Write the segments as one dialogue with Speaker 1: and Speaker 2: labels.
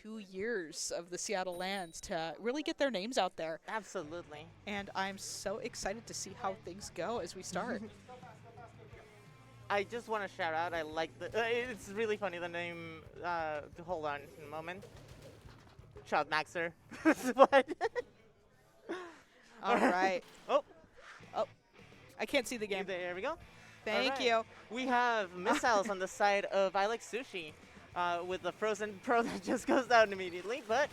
Speaker 1: 2 years of the Seattle lands to really get their names out there.
Speaker 2: Absolutely.
Speaker 1: And I'm so excited to see how things go as we start.
Speaker 2: I just want to shout out, I like the, it's really funny, the name, hold on a moment. Child Maxer. What?
Speaker 1: All right.
Speaker 2: Oh,
Speaker 1: I can't see the game.
Speaker 2: there we go.
Speaker 1: Thank
Speaker 2: Alright.
Speaker 1: you.
Speaker 2: We have missiles on the side of I Like Sushi, with the frozen pro that just goes down immediately, but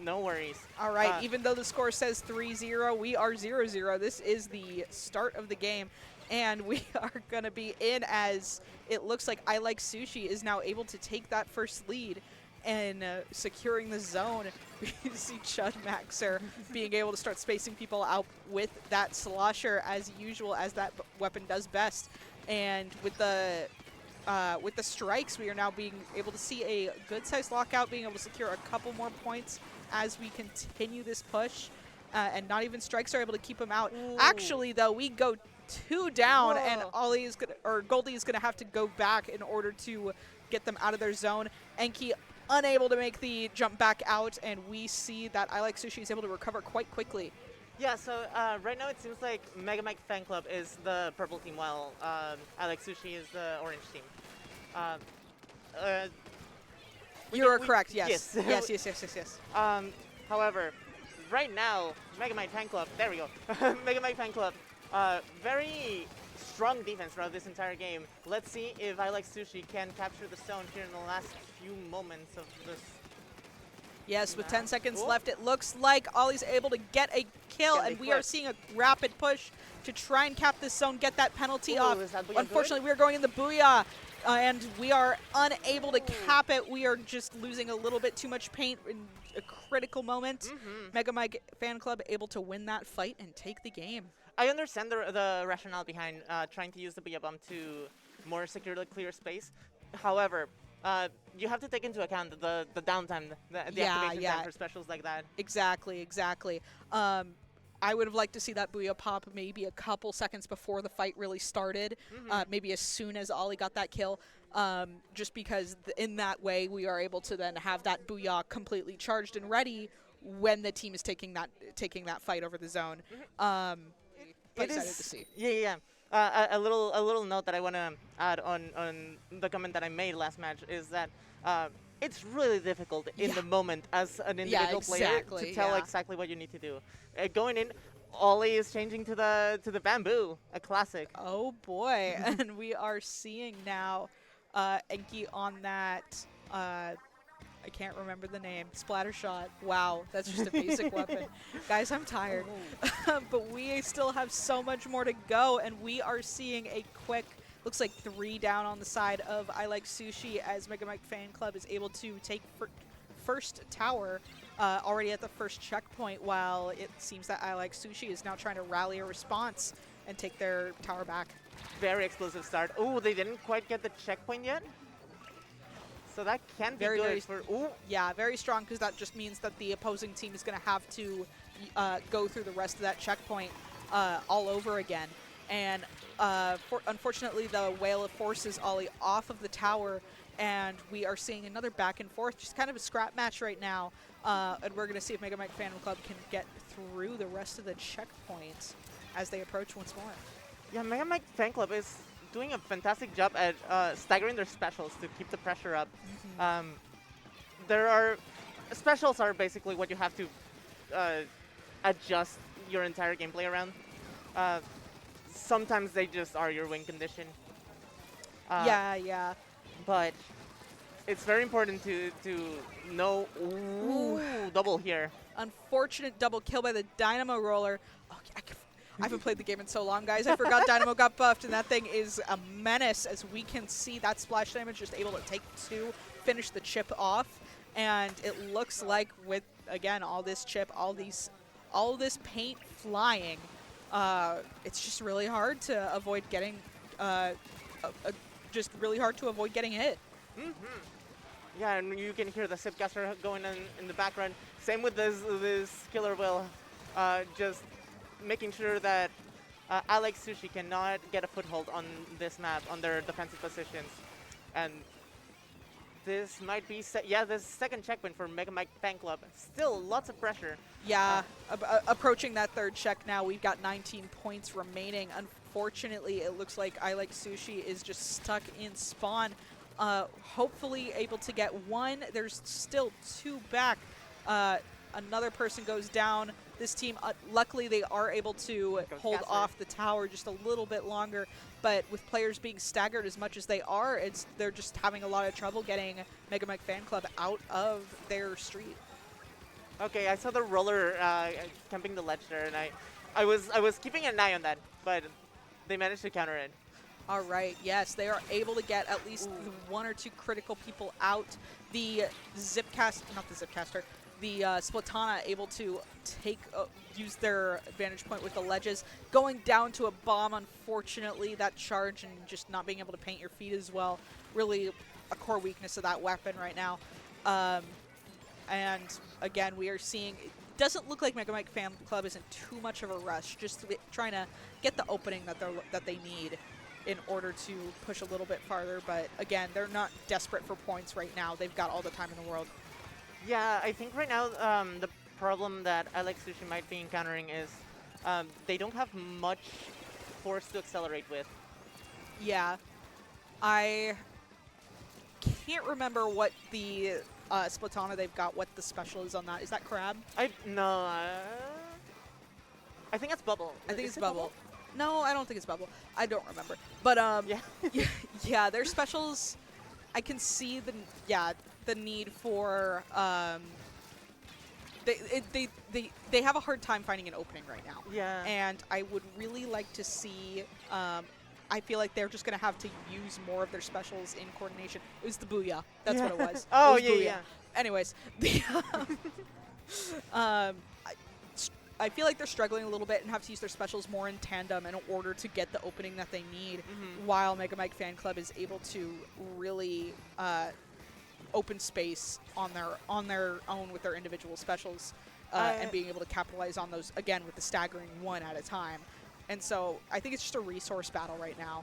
Speaker 2: no worries.
Speaker 1: All right, even though the score says 3-0, we are 0-0. This is the start of the game, and we are going to be in as it looks like I Like Sushi is now able to take that first lead and securing the zone. We see Chud Maxer being able to start spacing people out with that slosher as usual, as that weapon does best. And with the strikes, we are now being able to see a good-sized lockout, being able to secure a couple more points as we continue this push. And not even strikes are able to keep him out.
Speaker 2: Ooh.
Speaker 1: Actually, though, we go 2 down,
Speaker 2: Whoa.
Speaker 1: and Ollie is gonna, or Goldie is gonna have to go back in order to get them out of their zone. Enki unable to make the jump back out, and we see that I Like Sushi is able to recover quite quickly.
Speaker 2: Yeah, so right now it seems like MEGAMIKE FANCLUB is the purple team, while I Like Sushi is the orange team.
Speaker 1: You are correct, yes.
Speaker 2: Yes.
Speaker 1: yes.
Speaker 2: However, right now, MEGAMIKE FANCLUB, there we go. MEGAMIKE FANCLUB, very strong defense throughout this entire game. Let's see if I Like Sushi can capture the zone here in the last few moments of this.
Speaker 1: Yes, with 10 seconds
Speaker 2: Ooh.
Speaker 1: left, it looks like Ollie's able to get a kill,
Speaker 2: Can they
Speaker 1: and we are
Speaker 2: quit?
Speaker 1: seeing a rapid push to try and cap this zone, get that penalty
Speaker 2: Ooh,
Speaker 1: off.
Speaker 2: is that Booyah
Speaker 1: Unfortunately, we are going in the Booyah, and we are unable to cap it. We are just losing a little bit too much paint in a critical moment. MEGAMIKE FANCLUB able to win that fight and take the game.
Speaker 2: I understand the rationale behind trying to use the Booyah Bomb to more securely clear space. However, you have to take into account the downtime, the activation time for specials like that.
Speaker 1: Exactly. I would have liked to see that Booyah pop maybe a couple seconds before the fight really started, maybe as soon as Ollie got that kill, just because in that way we are able to then have that Booyah completely charged and ready when the team is taking that fight over the zone. But excited to see.
Speaker 2: Yeah. A little note that I want to add on the comment that I made last match is that it's really difficult in the moment as an individual player to tell exactly what you need to do. Going in, Ollie is changing to the bamboo, a classic.
Speaker 1: Oh boy, and we are seeing now Enki on that. I can't remember the name. Splatter shot. Wow, that's just a basic weapon. Guys, I'm tired. But we still have so much more to go, and we are seeing a quick, looks like 3 down on the side of I Like Sushi as MEGAMIKE FANCLUB is able to take first tower already at the first checkpoint, while it seems that I Like Sushi is now trying to rally a response and take their tower back.
Speaker 2: Very explosive start. Oh, they didn't quite get the checkpoint yet. So that can be good for... Ooh.
Speaker 1: Yeah, very strong, because that just means that the opposing team is going to have to go through the rest of that checkpoint all over again. And unfortunately, the Whale forces Ollie off of the tower, and we are seeing another back and forth, just kind of a scrap match right now. And we're going to see if MEGAMIKE FANCLUB can get through the rest of the checkpoints as they approach once more.
Speaker 2: Yeah, MEGAMIKE FANCLUB is doing a fantastic job at staggering their specials to keep the pressure up. Specials are basically what you have to adjust your entire gameplay around. Sometimes they just are your win condition.
Speaker 1: Yeah.
Speaker 2: But it's very important to know. Ooh, double here.
Speaker 1: Unfortunate double kill by the Dynamo Roller. Oh, I haven't played the game in so long, guys. I forgot Dynamo got buffed, and that thing is a menace, as we can see that splash damage just able to take 2, finish the chip off. And it looks like with, again, all this chip, all this paint flying, it's just really hard to avoid getting, hit.
Speaker 2: Yeah, and you can hear the Zipcaster going in the background. Same with this Killer Whale, just making sure that I Like Sushi cannot get a foothold on this map, on their defensive positions. And this might be, this second checkpoint for MEGAMIKE FANCLUB. Still lots of pressure.
Speaker 1: Yeah, approaching that third check now. We've got 19 points remaining. Unfortunately, it looks like I Like Sushi is just stuck in spawn. Hopefully able to get one. There's still two back. Another person goes down. This team, luckily, they are able to hold off the tower just a little bit longer. But with players being staggered as much as they are, they're just having a lot of trouble getting MEGAMIKE FANCLUB out of their street.
Speaker 2: Okay, I saw the roller camping the ledge there, and I was keeping an eye on that, but they managed to counter it.
Speaker 1: All right, yes, they are able to get at least one or two critical people out. The Splatana able to use their vantage point with the ledges. Going down to a bomb, unfortunately, that charge and just not being able to paint your feet as well. Really a core weakness of that weapon right now. And again, we are seeing, it doesn't look like MEGAMIKE FANCLUB is in too much of a rush, just trying to get the opening that they need in order to push a little bit farther. But again, they're not desperate for points right now. They've got all the time in the world.
Speaker 2: Yeah, I think right now the problem that I Like Sushi might be encountering is they don't have much force to accelerate with.
Speaker 1: Yeah. I can't remember what the Splatana they've got, what the special is on that. Is that Crab?
Speaker 2: No. I think it's Bubble.
Speaker 1: I think it's Bubble. No, I don't think it's Bubble. I don't remember. But yeah, their specials, I can see the need for they have a hard time finding an opening right now.
Speaker 2: Yeah.
Speaker 1: And I would really like to see I feel like they're just going to have to use more of their specials in coordination. It was the Booyah. That's what it was.
Speaker 2: Oh,
Speaker 1: it was Booyah.
Speaker 2: Yeah.
Speaker 1: Anyways, I feel like they're struggling a little bit and have to use their specials more in tandem in order to get the opening that they need, while MEGAMIKE FANCLUB is able to really open space on their own with their individual specials and being able to capitalize on those, again, with the staggering one at a time. And so I think it's just a resource battle right now.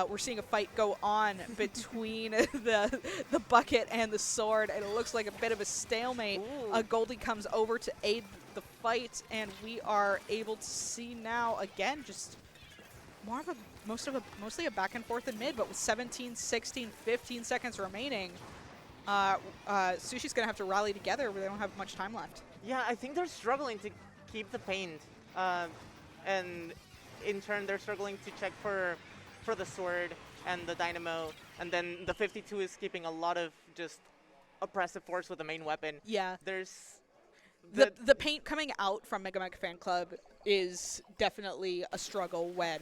Speaker 1: We're seeing a fight go on between the bucket and the sword, and it looks like a bit of a stalemate. Goldie comes over to aid the fight, and we are able to see now, again, just more of mostly a back and forth in mid, but with 17, 16, 15 seconds remaining, Sushi's going to have to rally together, but they don't have much time left.
Speaker 2: Yeah, I think they're struggling to keep the paint, and in turn, they're struggling to check for the sword and the dynamo, and then the 52 is keeping a lot of just oppressive force with the main weapon.
Speaker 1: Yeah.
Speaker 2: There's
Speaker 1: the paint coming out from MEGAMIKE FANCLUB is definitely a struggle when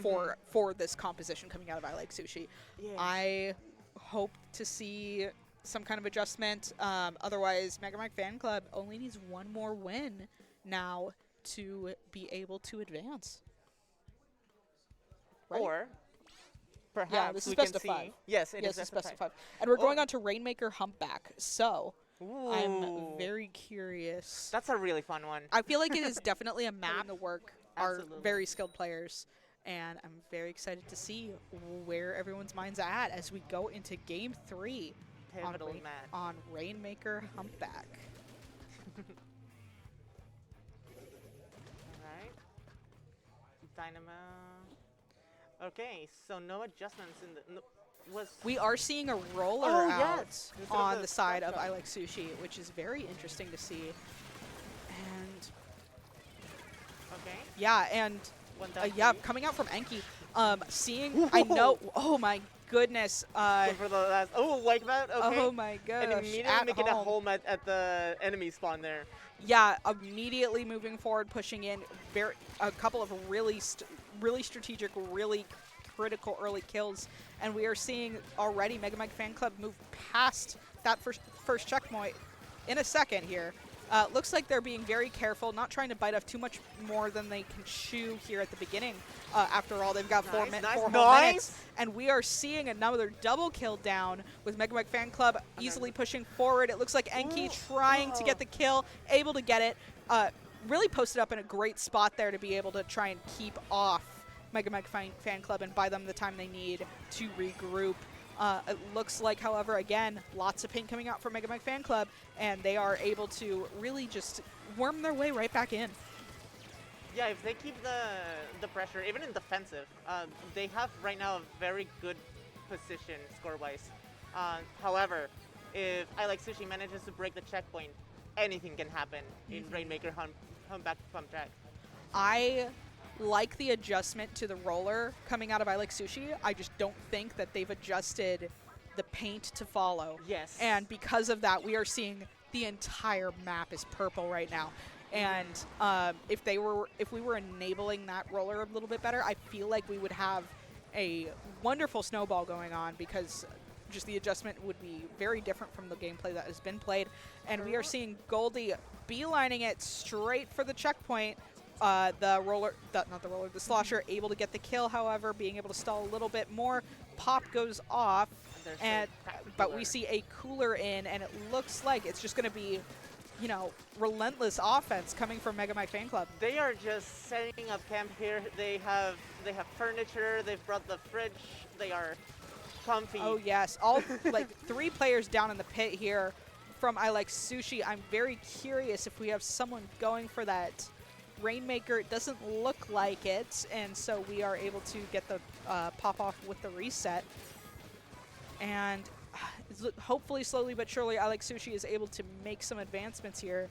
Speaker 1: for this composition coming out of I Like Sushi.
Speaker 2: Yeah.
Speaker 1: I hope to see some kind of adjustment. Otherwise, MEGAMIKE FANCLUB only needs one more win now to be able to advance. Right?
Speaker 2: Or perhaps
Speaker 1: this
Speaker 2: we
Speaker 1: is best
Speaker 2: can
Speaker 1: of
Speaker 2: see.
Speaker 1: 5.
Speaker 2: Yes, it
Speaker 1: Yes,
Speaker 2: is
Speaker 1: it's best of 5. And we're going on to Rainmaker Humpback. So
Speaker 2: Ooh.
Speaker 1: I'm very curious.
Speaker 2: That's a really fun one.
Speaker 1: I feel like it is definitely a map in the work.
Speaker 2: Absolutely.
Speaker 1: Are very skilled players. And I'm very excited to see where everyone's mind's at as we go into Game 3
Speaker 2: Pivotal match.
Speaker 1: on Rainmaker Humpback.
Speaker 2: Alright. Dynamo. Okay, so no adjustments in the...
Speaker 1: We are seeing a roller out on the side of I Like Sushi, which is very interesting to see. And...
Speaker 2: Okay.
Speaker 1: Yeah, and... coming out from Enki. Seeing... I know... Oh, my goodness.
Speaker 2: For the last... Oh, like that? Okay.
Speaker 1: Oh, my gosh.
Speaker 2: And immediately making a home at the enemy spawn there.
Speaker 1: Yeah, immediately moving forward, pushing in a couple of really strategic, really critical early kills, and we are seeing already MEGAMIKE FANCLUB move past that first checkpoint in a second here. Looks like they're being very careful, not trying to bite off too much more than they can chew here at the beginning. After all, they've got four whole minutes, and we are seeing another double kill down with MEGAMIKE FANCLUB easily pushing forward. It looks like Enki trying to get the kill, able to get it. Really posted up in a great spot there to be able to try and keep off MEGAMIKE FANCLUB and buy them the time they need to regroup. It looks like, however, again, lots of paint coming out from MEGAMIKE Fan Club, and they are able to really just worm their way right back in.
Speaker 2: Yeah, if they keep the pressure, even in defensive, they have right now a very good position score-wise. However, if I Like Sushi manages to break the checkpoint, anything can happen in Rainmaker home back from track.
Speaker 1: I like the adjustment to the roller coming out of I Like Sushi. I just don't think that they've adjusted the paint to follow.
Speaker 2: Yes.
Speaker 1: And because of that, we are seeing the entire map is purple right now. And if we were enabling that roller a little bit better, I feel like we would have a wonderful snowball going on, because just the adjustment would be very different from the gameplay that has been played. And we are seeing Goldie beelining it straight for the checkpoint. The slosher able to get the kill, however, being able to stall a little bit more. Pop goes off, but we see a cooler in, and it looks like it's just going to be, you know, relentless offense coming from MEGAMIKE Fan Club.
Speaker 2: They are just setting up camp here. They have furniture. They've brought the fridge. They are comfy.
Speaker 1: Oh yes, all like 3 players down in the pit here from I Like Sushi. I'm very curious if we have someone going for that Rainmaker. It doesn't look like it, and so we are able to get the pop off with the reset. And hopefully, slowly but surely, I Like Sushi is able to make some advancements here,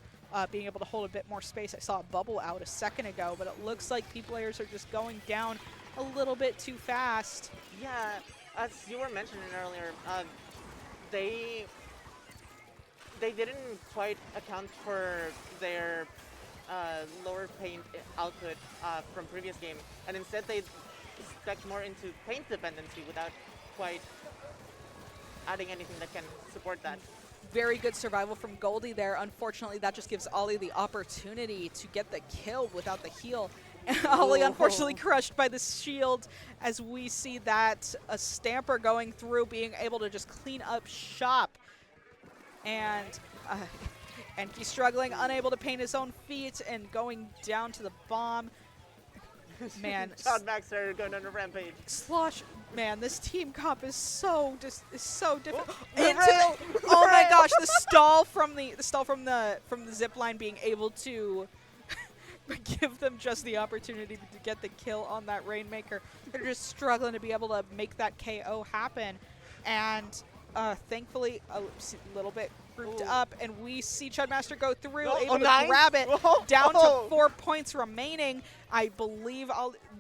Speaker 1: being able to hold a bit more space. I saw a bubble out a second ago, but it looks like P players are just going down a little bit too fast.
Speaker 2: Yeah, as you were mentioning earlier, they didn't quite account for their lower paint output from previous game, and instead they spec more into paint dependency without quite adding anything that can support that.
Speaker 1: Very good survival from Goldie there. Unfortunately, that just gives Ollie the opportunity to get the kill without the heal. And Ollie unfortunately crushed by the shield, as we see that a Stamper going through, being able to just clean up shop. And he's struggling, unable to paint his own feet, and going down to the bomb. Man,
Speaker 2: Todd Maxer going on a rampage.
Speaker 1: Slosh, man, this team comp is so difficult.
Speaker 2: Oh
Speaker 1: My gosh, the stall from the zip line, being able to give them just the opportunity to get the kill on that Rainmaker. They're just struggling to be able to make that KO happen, and thankfully a little bit grouped up, and we see Chudmaster go through, able to grab it, down to 4 points remaining. I believe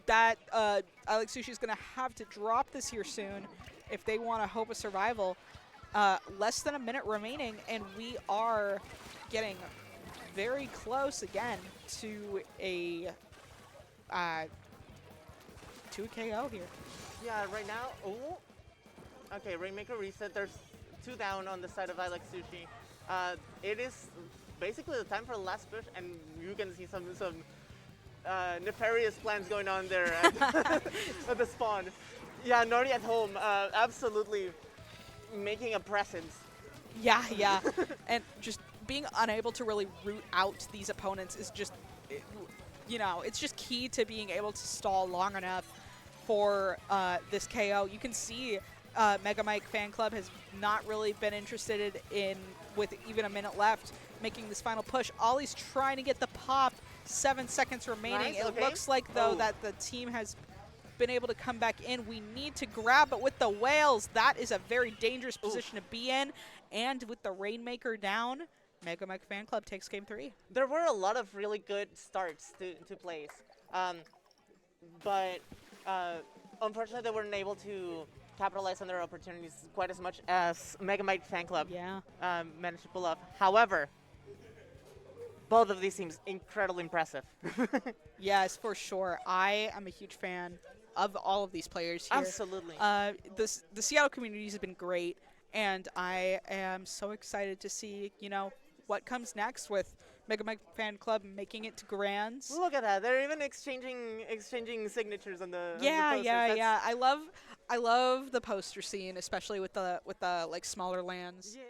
Speaker 1: that I Like Sushi is going to have to drop this here soon if they want to hope a survival. Less than a minute remaining, and we are getting very close again to a KO here.
Speaker 2: Yeah, right now. Oh, okay. Rainmaker reset. There's 2 down on the side of I Like Sushi. It is basically the time for the last push, and you can see some nefarious plans going on there at the spawn. Yeah, Nori at home, absolutely making a presence.
Speaker 1: Yeah. And just being unable to really root out these opponents is just, you know, it's just key to being able to stall long enough for this KO. You can see MEGAMIKE Fan Club has not really been interested in, with even a minute left, making this final push. Ollie's trying to get the pop, 7 seconds remaining.
Speaker 2: Nice,
Speaker 1: it looks like, though, that the team has been able to come back in. We need to grab, but with the whales, that is a very dangerous position to be in. And with the Rainmaker down, MEGAMIKE Fan Club takes game 3.
Speaker 2: There were a lot of really good starts to plays, but unfortunately they weren't able to capitalize on their opportunities quite as much as MEGAMIKE Fan Club managed to pull off. However, both of these teams incredibly impressive.
Speaker 1: Yes, for sure. I am a huge fan of all of these players here.
Speaker 2: Absolutely.
Speaker 1: The Seattle communities have been great, and I am so excited to see, you know, what comes next with MEGAMIKE Fan Club making it to Grands.
Speaker 2: Look at that! They're even exchanging signatures on the posters.
Speaker 1: Yeah. I love the poster scene, especially with the like smaller lands.
Speaker 2: Yeah.